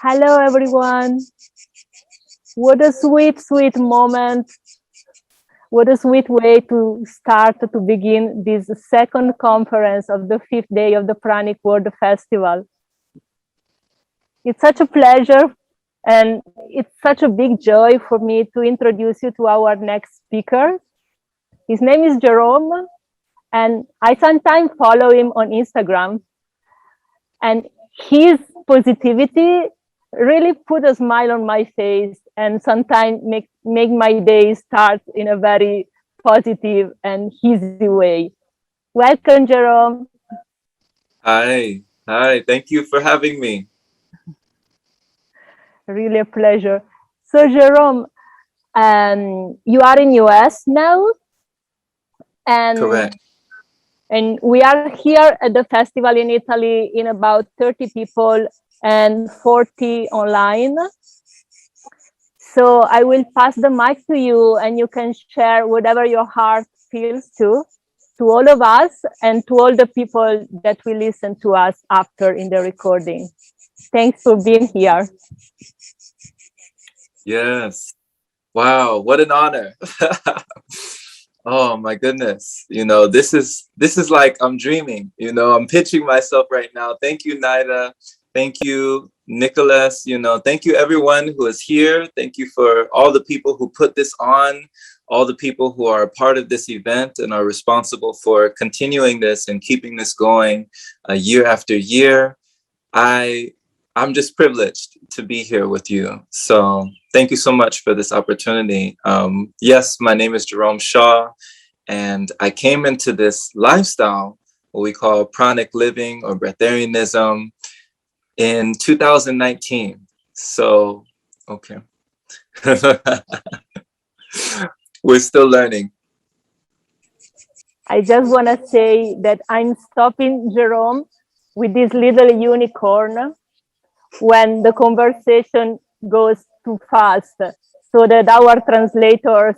Hello, everyone. What a sweet, sweet moment. What a sweet way to start to begin this second conference of the 5th day of the Pranic World Festival. It's such a pleasure and it's such a big joy for me to introduce you to our next speaker. His name is Jerome, and I sometimes follow him on Instagram. And his positivity really put a smile on my face and sometimes make my day start in a very positive and easy way. Welcome, Jerome. Hi, thank you for having me. Really a pleasure. So, Jerome, you are in US now, and Correct. we are here at the festival in Italy in about 30 people and 40 online. So I will pass the mic to you and you can share whatever your heart feels to all of us and to all the people that will listen to us after in the recording. Thanks for being here. Yes. Wow, what an honor. Oh my goodness. This is like I'm dreaming. I'm pitching myself right now. Thank you, Naida. Thank you, Nicholas. Thank you everyone who is here. Thank you for all the people who put this on, all the people who are a part of this event and are responsible for continuing this and keeping this going year after year. I'm just privileged to be here with you. So thank you so much for this opportunity. Yes, my name is Jerome Shaw, and I came into this lifestyle, what we call pranic living or breatharianism, in 2019. So, okay. We're still learning. I just want to say that I'm stopping Jerome with this little unicorn when the conversation goes too fast so that our translators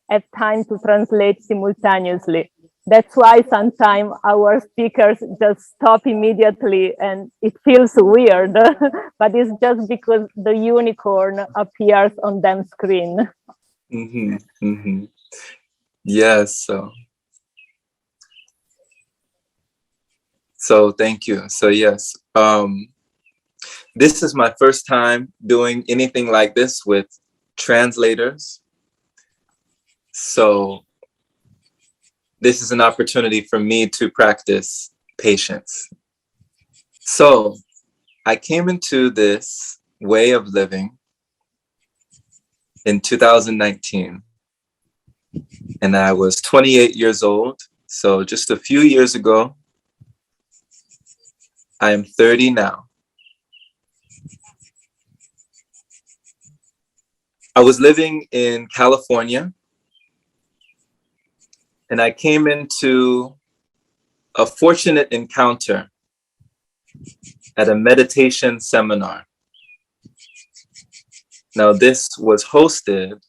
have time to translate simultaneously. That's why sometimes our speakers just stop immediately and it feels weird, but it's just because the unicorn appears on them screen. Mm-hmm, mm-hmm. Yes. So thank you. So yes. This is my first time doing anything like this with translators. So this is an opportunity for me to practice patience. So I came into this way of living in 2019, and I was 28 years old. So just a few years ago, I am 30 now. I was living in California, and I came into a fortunate encounter at a meditation seminar. Now, this was hosted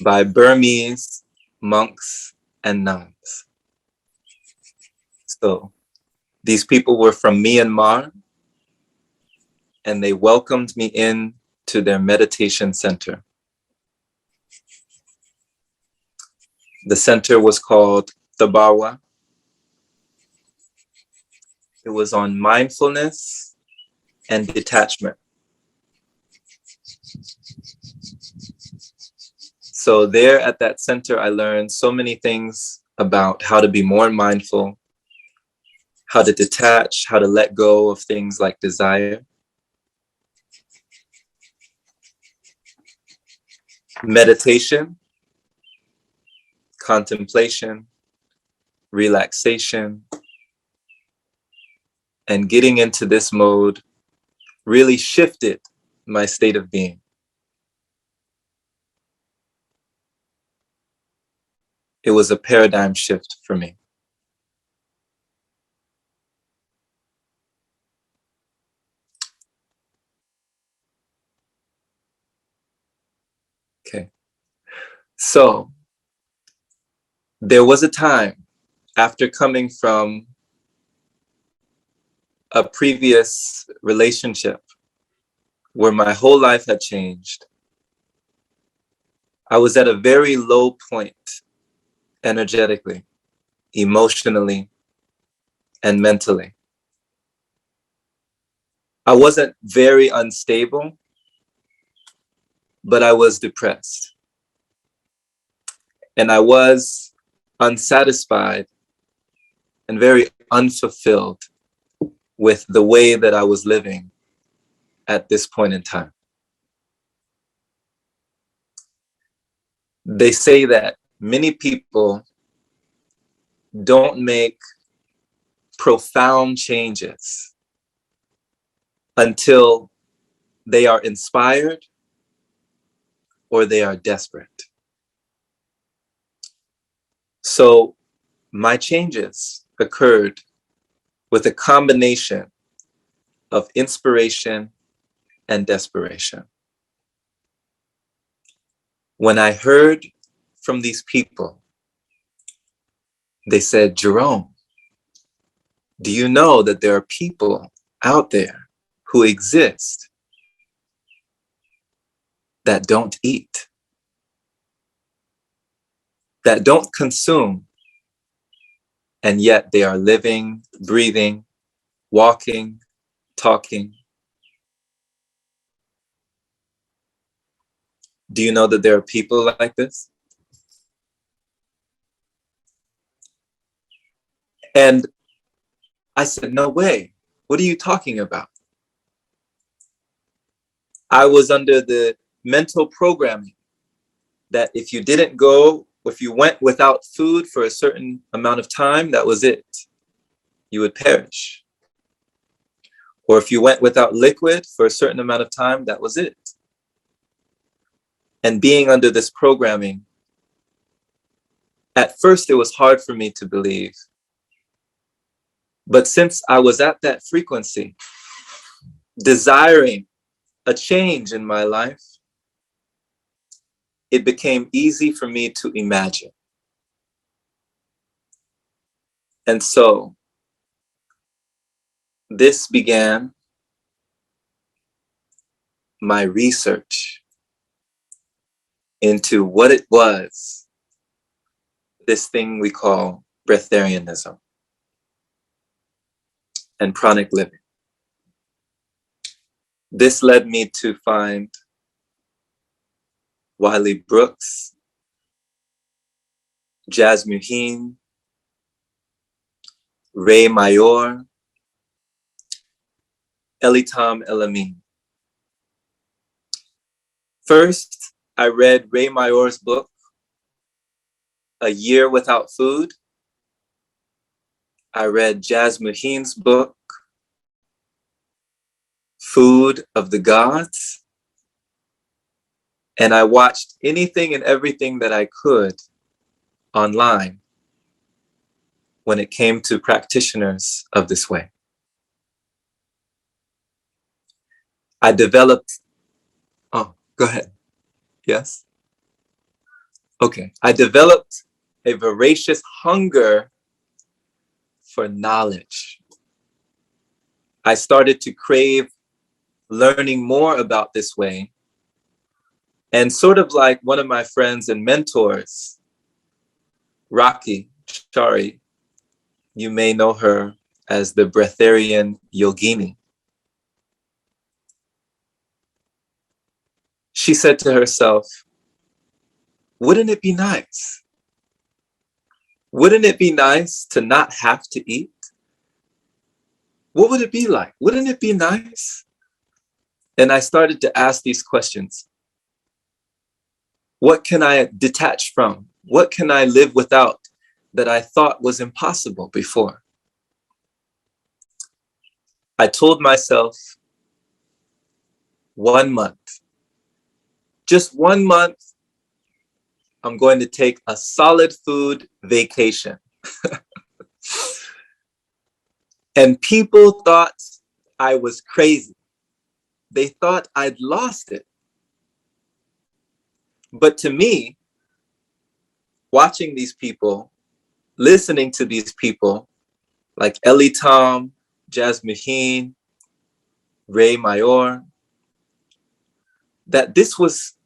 by Burmese monks and nuns. So these people were from Myanmar, and they welcomed me in to their meditation center. The center was called Thabawa. It was on mindfulness and detachment. So there at that center, I learned so many things about how to be more mindful, how to detach, how to let go of things like desire. Meditation, contemplation, relaxation, and getting into this mode really shifted my state of being. It was a paradigm shift for me. Okay. So there was a time after coming from a previous relationship where my whole life had changed. I was at a very low point energetically, emotionally, and mentally. I wasn't very unstable, but I was depressed. And I was unsatisfied and very unfulfilled with the way that I was living at this point in time. They say that many people don't make profound changes until they are inspired or they are desperate. So my changes occurred with a combination of inspiration and desperation. When I heard from these people, they said, Jerome, do you know that there are people out there who exist that don't eat, that don't consume, and yet they are living, breathing, walking, talking? Do you know that there are people like this? And I said, no way. What are you talking about? I was under the mental programming that if you went without food for a certain amount of time, that was it. You would perish. Or if you went without liquid for a certain amount of time, that was it. And being under this programming, at first it was hard for me to believe. But since I was at that frequency, desiring a change in my life, it became easy for me to imagine. And so this began my research into what it was, this thing we call breatharianism and pranic living. This led me to find Wiley Brooks, Jazz Muheen, Ray Mayor, Elitam Elamine. First, I read Ray Mayor's book, A Year Without Food. I read Jazz Muheen's book, Food of the Gods. And I watched anything and everything that I could online when it came to practitioners of this way. I developed, oh, go ahead. Yes? Okay. I developed a voracious hunger for knowledge. I started to crave learning more about this way. And sort of like one of my friends and mentors, Rocky Chari, you may know her as the Breatharian yogini. She said to herself, wouldn't it be nice? Wouldn't it be nice to not have to eat? What would it be like? Wouldn't it be nice? And I started to ask these questions. What can I detach from? What can I live without that I thought was impossible before? I told myself 1 month, just 1 month, I'm going to take a solid food vacation. And people thought I was crazy. They thought I'd lost it. But to me, watching these people, listening to these people like Elitam, Jasmine, Ray Mayor, that this was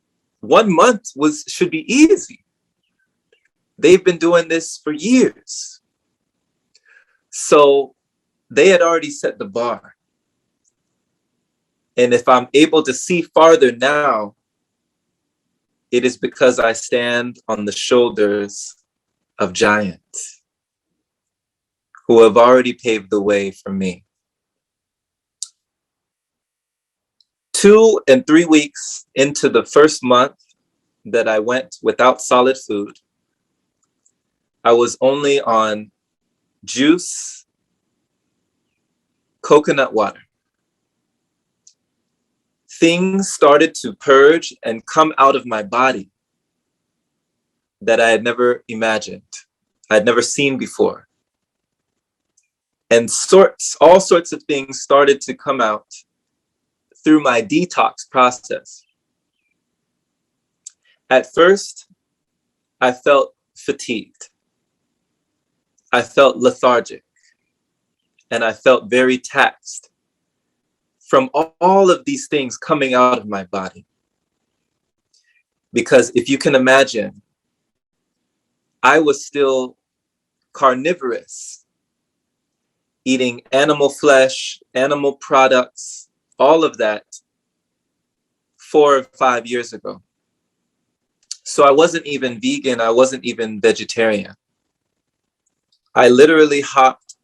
1 month should be easy. They've been doing this for years. So they had already set the bar. And if I'm able to see farther now, it is because I stand on the shoulders of giants who have already paved the way for me. 2 and 3 weeks into the first month that I went without solid food, I was only on juice, coconut water. Things started to purge and come out of my body that I had never imagined, I'd never seen before. And all sorts of things started to come out through my detox process. At first, I felt fatigued. I felt lethargic, and I felt very taxed from all of these things coming out of my body. Because if you can imagine, I was still carnivorous, eating animal flesh, animal products, all of that 4 or 5 years ago. So I wasn't even vegan, I wasn't even vegetarian. I literally hopped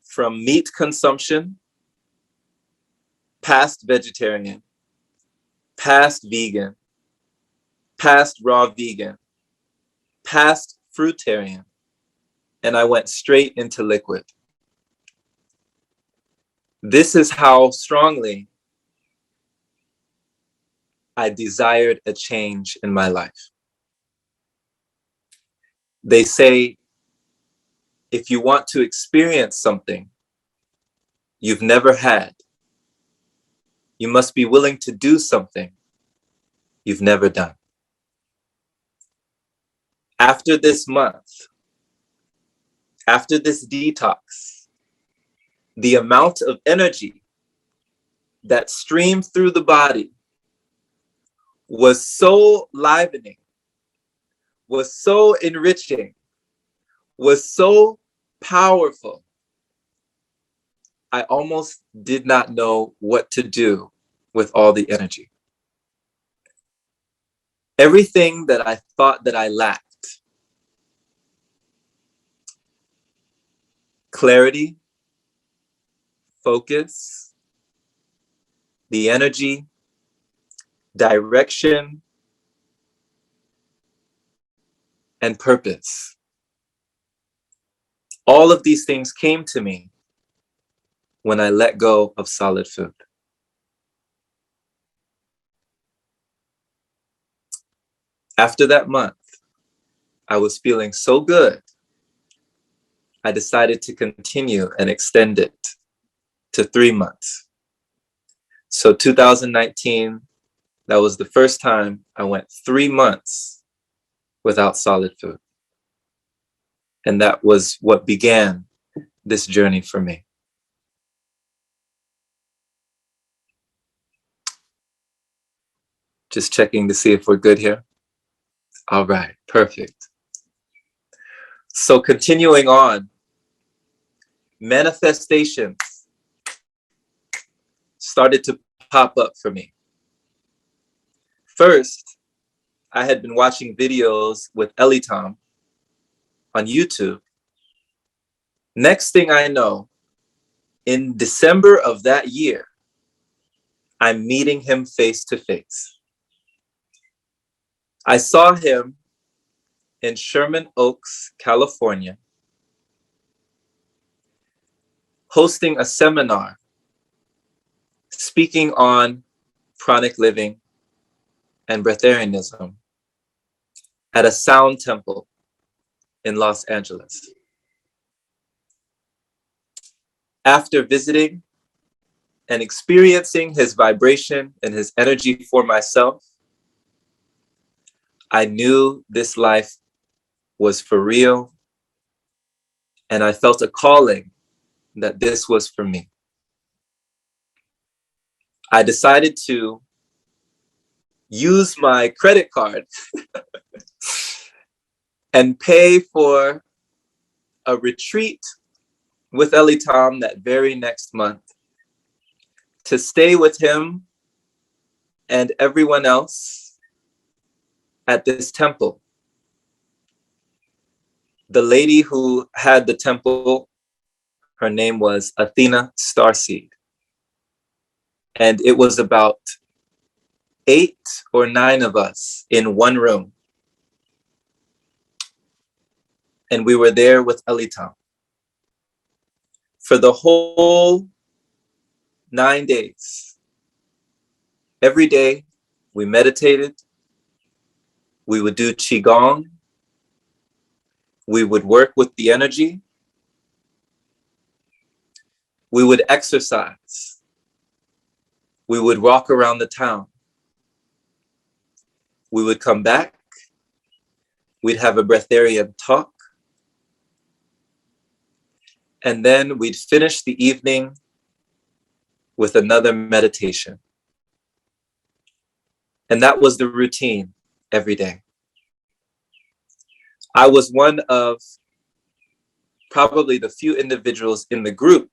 from meat consumption, past vegetarian, past vegan, past raw vegan, past fruitarian, and I went straight into liquid. This is how strongly I desired a change in my life. They say, if you want to experience something you've never had, you must be willing to do something you've never done. After this month, after this detox, the amount of energy that streamed through the body was so livening, was so enriching, was so powerful. I almost did not know what to do with all the energy. Everything that I thought that I lacked, clarity, focus, the energy, direction, and purpose. All of these things came to me when I let go of solid food. After that month, I was feeling so good, I decided to continue and extend it to 3 months. So 2019, that was the first time I went 3 months without solid food. And that was what began this journey for me. Just checking to see if we're good here. All right, perfect. So continuing on, manifestations started to pop up for me. First, I had been watching videos with Ellie Tom on YouTube. Next thing I know, in December of that year, I'm meeting him face to face. I saw him in Sherman Oaks, California, hosting a seminar, speaking on pranic living and Breatharianism at a sound temple in Los Angeles. After visiting and experiencing his vibration and his energy for myself, I knew this life was for real, and I felt a calling that this was for me. I decided to use my credit card and pay for a retreat with Ellie Tom that very next month to stay with him and everyone else at this temple. The lady who had the temple, her name was Athena Starseed. And it was about 8 or 9 of us in one room. And we were there with Ellie Tom. For the whole 9 days, every day we meditated, we would do Qigong, we would work with the energy, we would exercise, we would walk around the town, we would come back, we'd have a Breatharian talk, and then we'd finish the evening with another meditation. And that was the routine every day. I was one of probably the few individuals in the group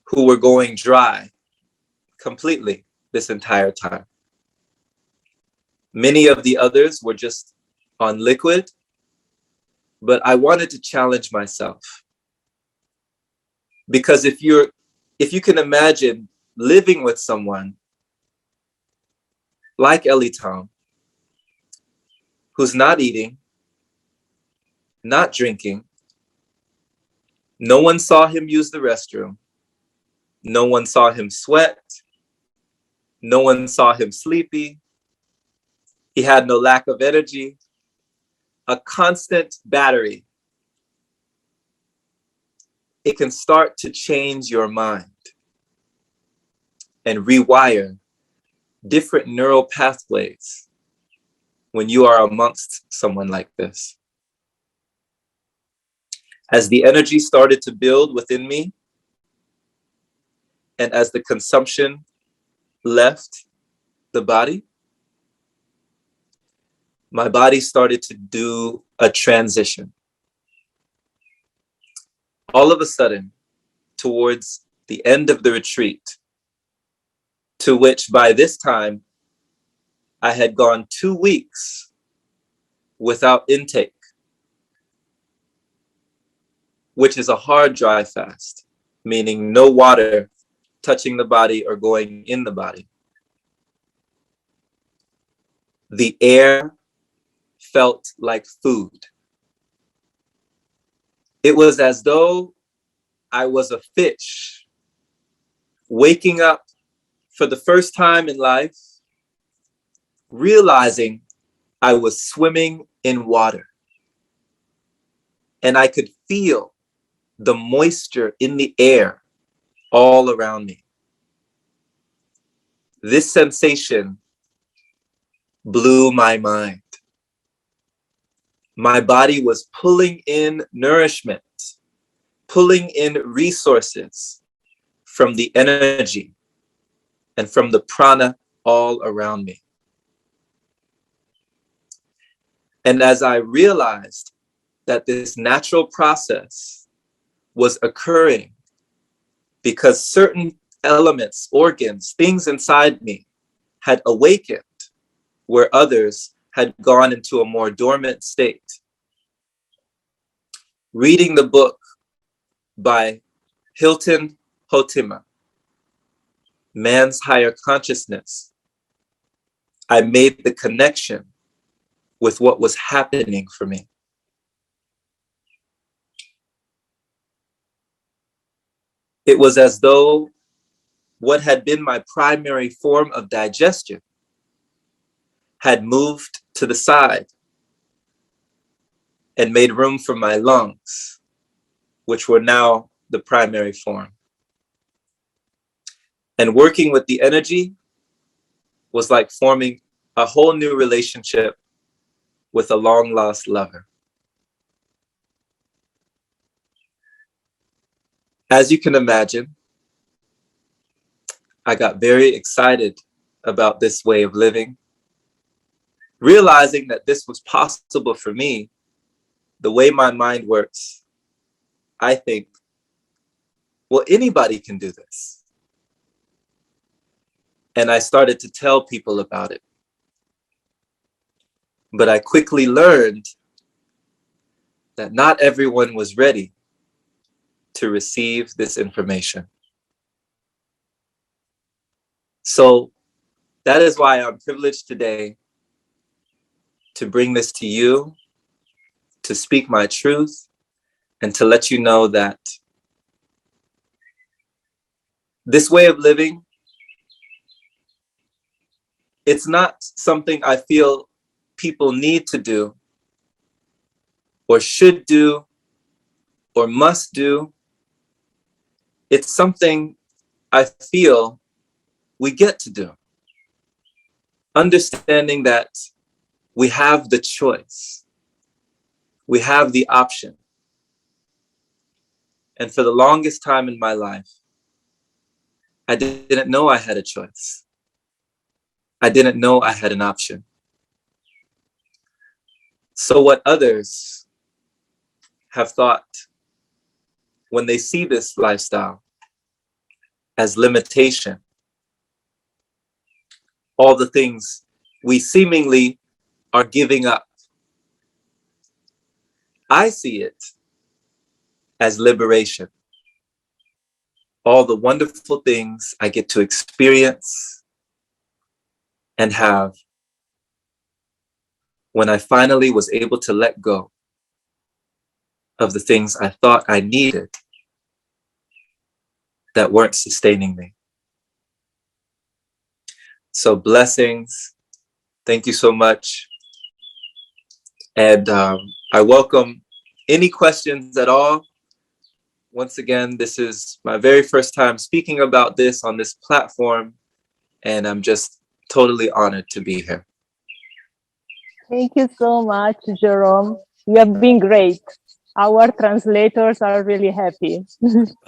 who were going dry completely this entire time. Many of the others were just on liquid, but I wanted to challenge myself. Because if you can imagine living with someone like Ellie Tom, who's not eating, not drinking, no one saw him use the restroom, no one saw him sweat, no one saw him sleepy, he had no lack of energy, a constant battery, it can start to change your mind and rewire different neural pathways when you are amongst someone like this. As the energy started to build within me, and as the consumption left the body, my body started to do a transition. All of a sudden, towards the end of the retreat, to which by this time, I had gone 2 weeks without intake, which is a hard dry fast, meaning no water touching the body or going in the body. The air felt like food. It was as though I was a fish waking up for the first time in life, realizing I was swimming in water. And I could feel the moisture in the air all around me. This sensation blew my mind. My body was pulling in nourishment, pulling in resources from the energy and from the prana all around me. And as I realized that this natural process was occurring because certain elements, organs, things inside me had awakened where others had gone into a more dormant state. Reading the book by Hilton Hotima, Man's Higher Consciousness, I made the connection with what was happening for me. It was as though what had been my primary form of digestion had moved to the side and made room for my lungs, which were now the primary form. And working with the energy was like forming a whole new relationship with a long lost lover. as you can imagine, I got very excited about this way of living, realizing that this was possible for me. The way my mind works, I think, well, anybody can do this. And I started to tell people about it. But I quickly learned that not everyone was ready to receive this information. So that is why I'm privileged today to bring this to you, to speak my truth, and to let you know that this way of living, it's not something I feel people need to do or should do or must do. It's something I feel we get to do. Understanding that we have the choice, we have the option. And for the longest time in my life, I didn't know I had a choice. I didn't know I had an option. So what others have thought when they see this lifestyle as limitation, all the things we seemingly are giving up, I see it as liberation. All the wonderful things I get to experience and have when I finally was able to let go of the things I thought I needed that weren't sustaining me. So blessings. Thank you so much. And I welcome any questions at all. Once again, this is my very first time speaking about this on this platform, and I'm just totally honored to be here. Thank you so much, Jerome. You have been great. Our translators are really happy.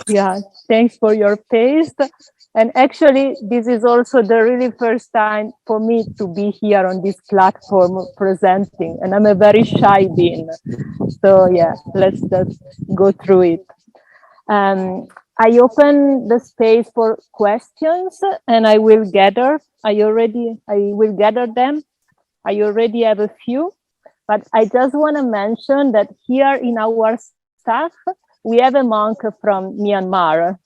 Yeah, thanks for your pace. And actually, this is also the really first time for me to be here on this platform presenting, and I'm a very shy being. So yeah, let's just go through it. I open the space for questions, and I will gather. I will gather them. I already have a few, but I just want to mention that here in our staff, we have a monk from Myanmar.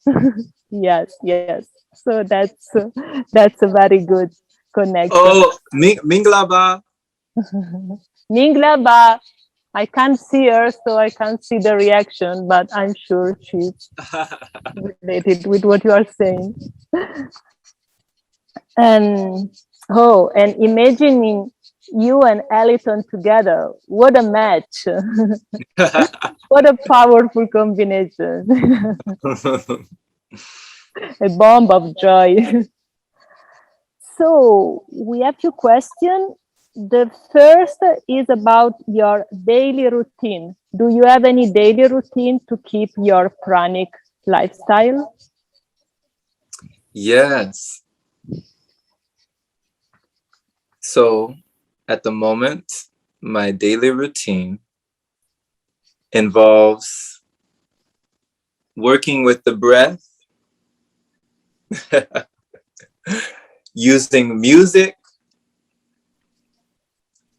Yes, yes. So that's a very good connection. Oh, Minglaba. Minglaba, I can't see her, so I can't see the reaction, but I'm sure she's related with what you are saying. And and imagining you and Eliton together, what a match. What a powerful combination. A bomb of joy. So we have two questions. The first is about your daily routine. Do you have any daily routine to keep your pranic lifestyle? Yes. So at the moment, my daily routine involves working with the breath, using music,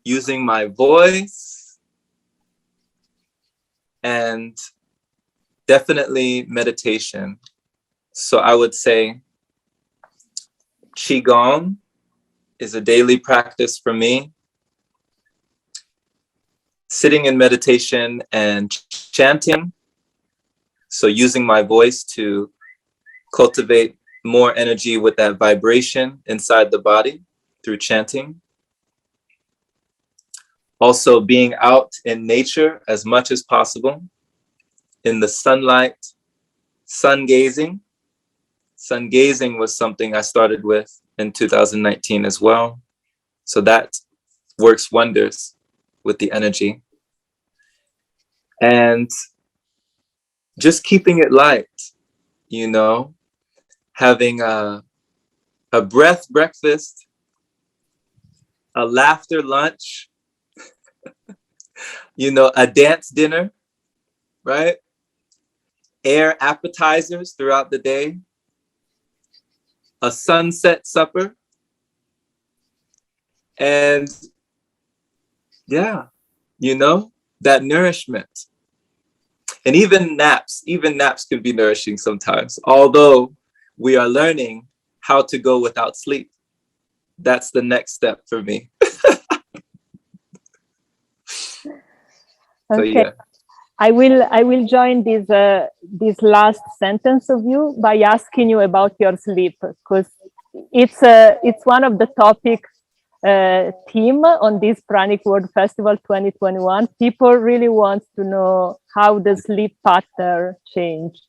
using my voice, and definitely meditation. So I would say Qigong is a daily practice for me. Sitting in meditation and chanting. So using my voice to cultivate more energy with that vibration inside the body through chanting. Also being out in nature as much as possible, in the sunlight, sun gazing. Sun gazing was something I started with in 2019 as well. So that works wonders with the energy. And just keeping it light, you know, having a breath breakfast, a laughter lunch, you know, a dance dinner, right? Air appetizers throughout the day, a sunset supper, and yeah, you know, that nourishment. And even naps can be nourishing sometimes, although we are learning how to go without sleep. That's the next step for me. So Okay. yeah. I will join this last sentence of you by asking you about your sleep, because it's one of the topic theme on this Pranic World Festival 2021. People really want to know how the sleep pattern changed.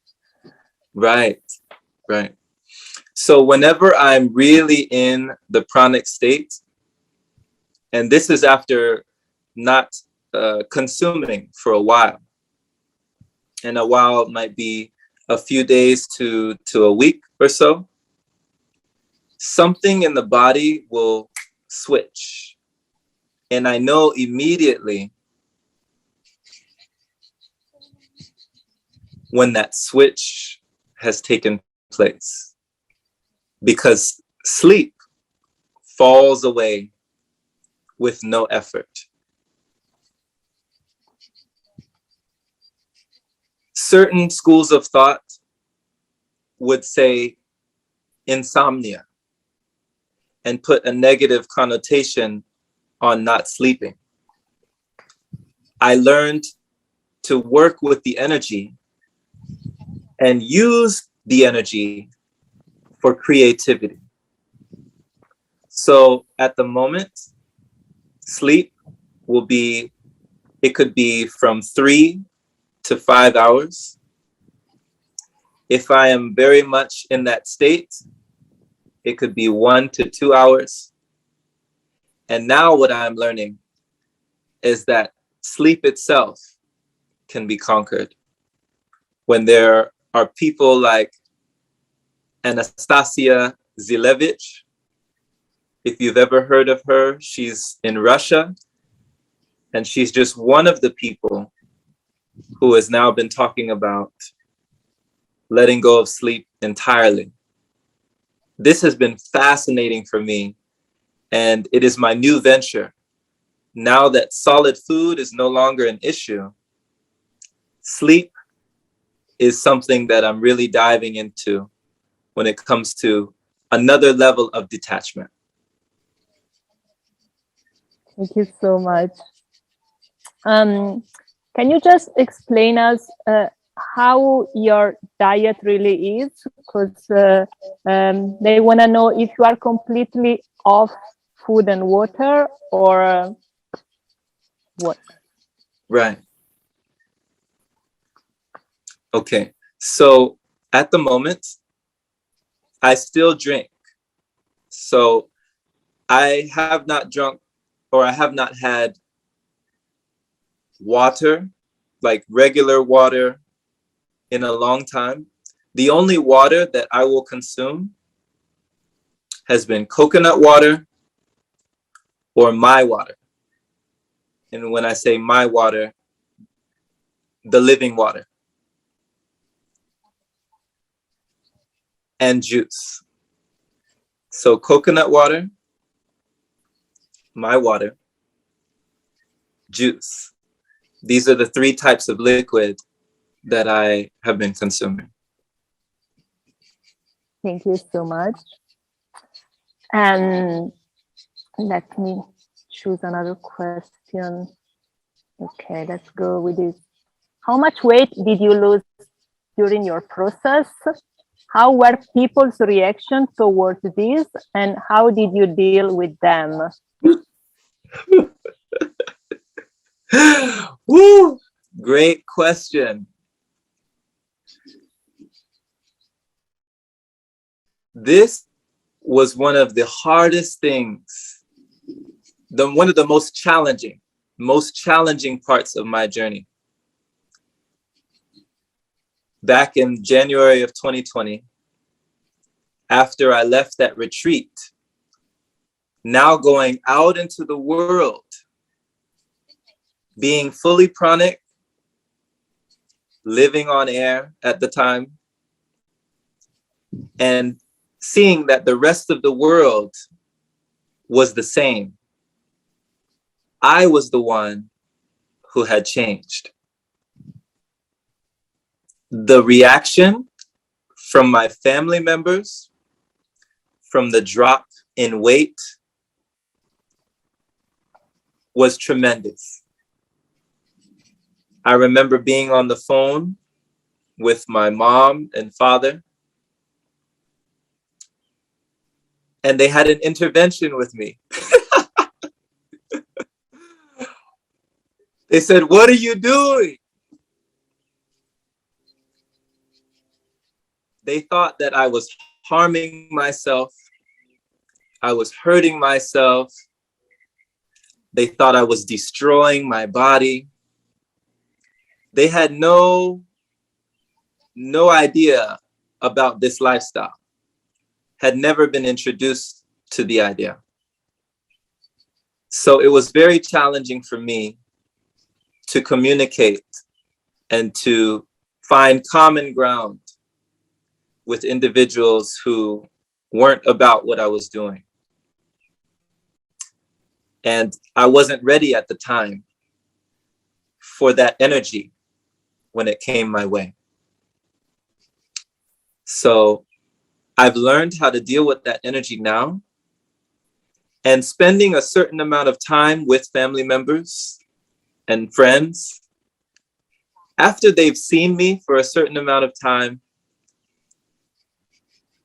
Right. Right. So whenever I'm really in the pranic state, and this is after not consuming for a while, and a while might be a few days to a week or so, something in the body will switch. And I know immediately when that switch has taken place, because sleep falls away with no effort. Certain schools of thought would say insomnia and put a negative connotation on not sleeping. I learned to work with the energy and use the energy for creativity. So at the moment, sleep will be, it could be from 3 to 5 hours. If I am very much in that state, it could be 1 to 2 hours. And now what I'm learning is that sleep itself can be conquered. When there are people like Anastasia Zilevich, if you've ever heard of her, she's in Russia, and she's just one of the people who has now been talking about letting go of sleep entirely. This has been fascinating for me, and it is my new venture. Now that solid food is no longer an issue, sleep is something that I'm really diving into when it comes to another level of detachment. Thank you so much. Can you just explain us how your diet really is? Because they want to know if you are completely off food and water or what? Right. Okay. So at the moment, I still drink. So I have not drunk, or I have not had water, like regular water, in a long time. The only water that I will consume has been coconut water or my water. And when I say my water, the living water. And juice. So coconut water, my water, juice. These are the 3 types of liquid that I have been consuming. Thank you so much. And let me choose another question. Okay, let's go with this. How much weight did you lose during your process? How were people's reaction towards this, and how did you deal with them? Woo! Great question. This was one of the hardest things, one of the most challenging parts of my journey. back in January of 2020, after I left that retreat, now going out into the world, being fully pranic, living on air at the time, and seeing that the rest of the world was the same. I was the one who had changed. The reaction from my family members, from the drop in weight, was tremendous. I remember being on the phone with my mom and father, and they had an intervention with me. They said, "What are you doing?" They thought that I was harming myself. I was hurting myself. They thought I was destroying my body. They had no idea about this lifestyle, had never been introduced to the idea. So it was very challenging for me to communicate and to find common ground with individuals who weren't about what I was doing. And I wasn't ready at the time for that energy when it came my way. So I've learned how to deal with that energy now, and spending a certain amount of time with family members and friends, after they've seen me for a certain amount of time,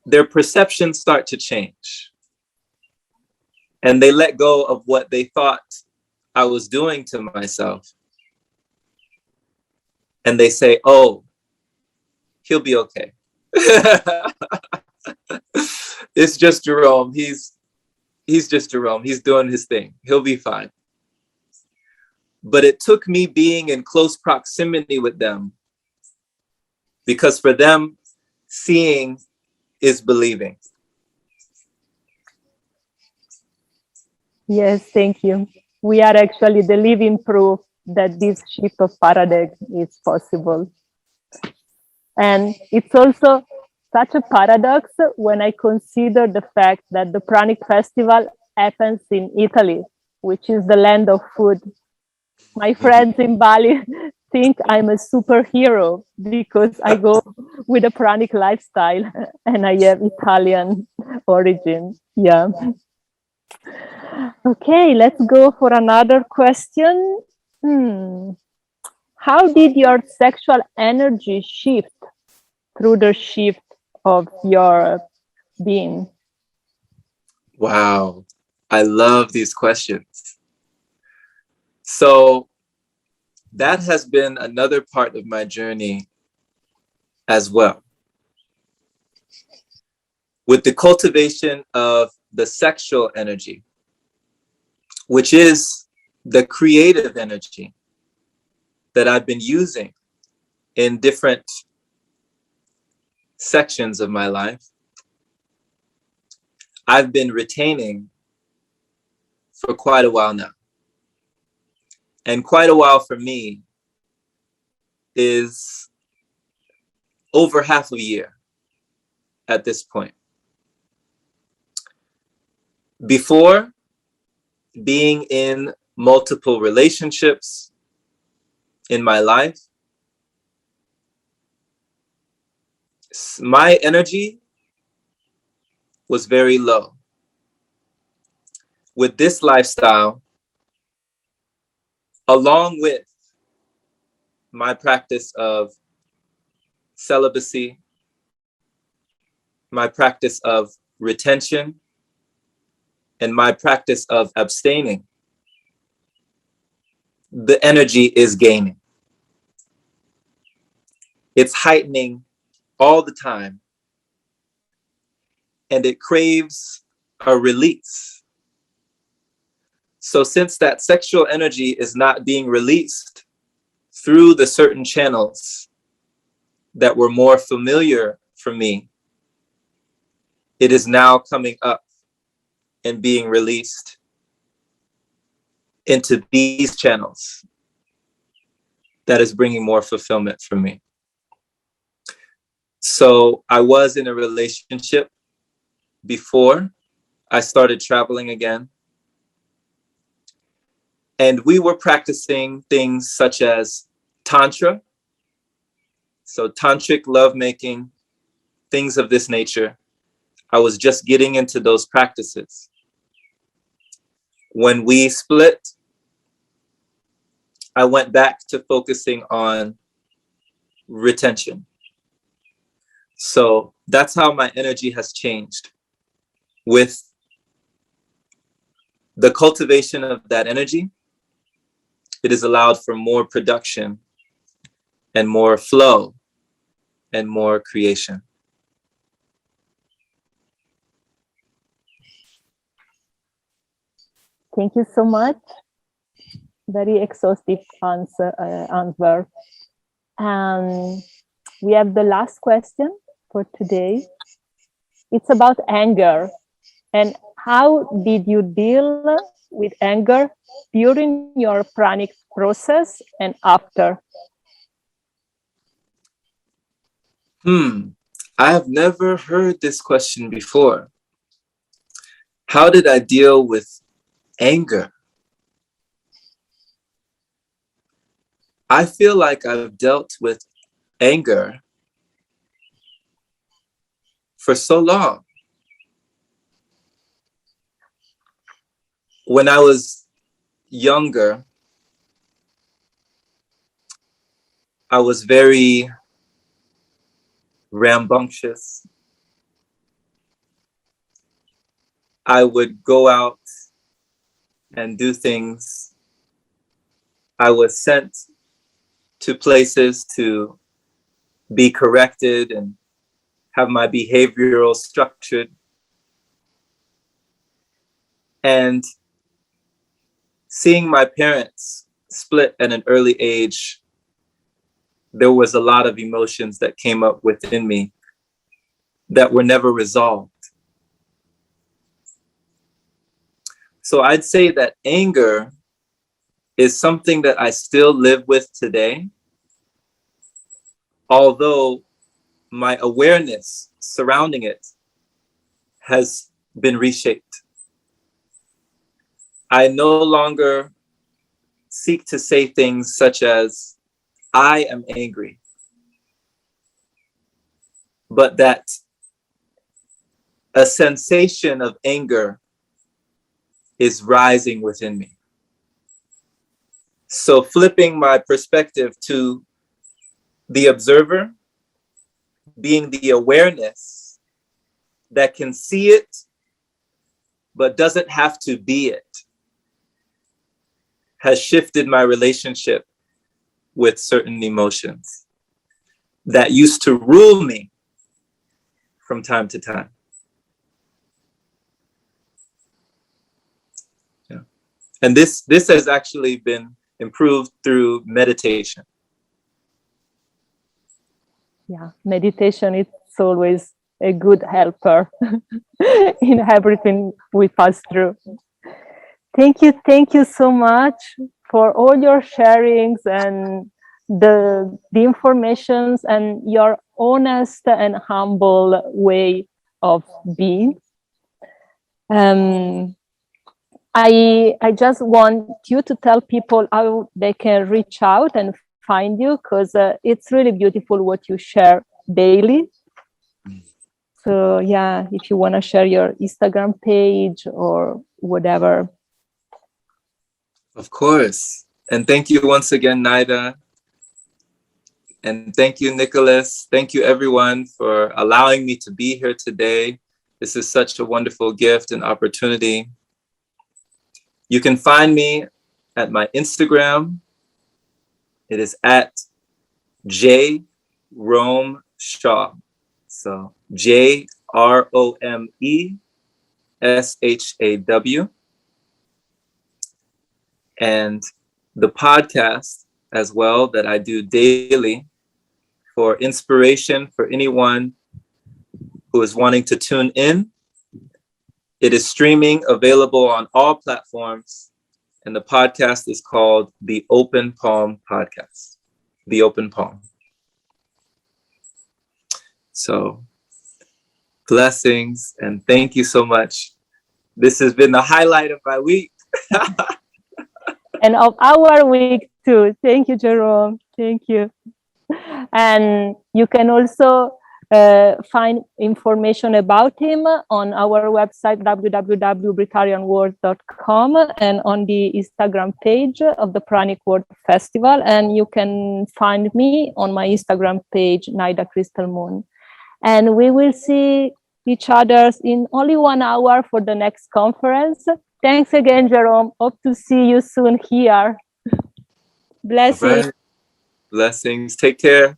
their perceptions start to change. And they let go of what they thought I was doing to myself. And they say, "Oh, he'll be okay." It's just Jerome. He's just Jerome. He's doing his thing. He'll be fine. But it took me being in close proximity with them, because for them, seeing is believing. Yes, thank you. We are actually the living proof that this shift of paradigm is possible. And it's also such a paradox when I consider the fact that the Pranic Festival happens in Italy, which is the land of food. My friends in Bali think I'm a superhero because I go with a pranic lifestyle and I have Italian origin. Yeah. Okay, let's go for another question. How did your sexual energy shift through the shift of your being? Wow, I love these questions. So that has been another part of my journey as well. With the cultivation of the sexual energy, which is the creative energy that I've been using in different sections of my life, I've been retaining for quite a while now. And quite a while for me is over half a year at this point. Before, being in multiple relationships in my life, my energy was very low. With this lifestyle, along with my practice of celibacy, my practice of retention, and my practice of abstaining, the energy is gaining. It's heightening all the time, and it craves a release. So since that sexual energy is not being released through the certain channels that were more familiar for me, it is now coming up and being released into these channels that is bringing more fulfillment for me. So I was in a relationship before I started traveling again. And we were practicing things such as Tantra, so tantric lovemaking, things of this nature. I was just getting into those practices. When we split, I went back to focusing on retention. So that's how my energy has changed. With the cultivation of that energy, it has allowed for more production and more flow and more creation. Thank you so much. Very exhaustive answer. And we have the last question for today. It's about anger. And how did you deal with anger during your pranic process and after? I have never heard this question before. How did I deal with anger? I feel like I've dealt with anger for so long. When I was younger, I was very rambunctious. I would go out and do things. I was sent to places to be corrected and have my behavioral structured. And seeing my parents split at an early age, there was a lot of emotions that came up within me that were never resolved. So I'd say that anger is something that I still live with today, although my awareness surrounding it has been reshaped. I no longer seek to say things such as, I am angry, but that a sensation of anger is rising within me. So flipping my perspective to the observer, being the awareness that can see it, but doesn't have to be it, has shifted my relationship with certain emotions that used to rule me from time to time. Yeah. And this has actually been improved through meditation. Yeah, meditation is always a good helper in everything we pass through. Thank you so much for all your sharings and the informations and your honest and humble way of being. I just want you to tell people how they can reach out and find you, because it's really beautiful what you share daily. So yeah, if you want to share your Instagram page or whatever. Of course. And thank you once again, Naida. And thank you, Nicholas. Thank you, everyone, for allowing me to be here today. This is such a wonderful gift and opportunity. You can find me at my Instagram. It is at Jerome Shaw. So JROMESHAW. And the podcast as well that I do daily for inspiration for anyone who is wanting to tune in. It is streaming, available on all platforms, and the podcast is called The Open Palm Podcast. The Open Palm. So, blessings, and thank you so much. This has been the highlight of my week. And of our week too. Thank you, Jerome. Thank you. And you can also find information about him on our website, www.breatharianworld.com, and on the Instagram page of the Pranic World Festival. And you can find me on my Instagram page, Naida Crystal Moon. And we will see each other in only 1 hour for the next conference. Thanks again, Jerome. Hope to see you soon here. Blessings. All right. Blessings. Take care.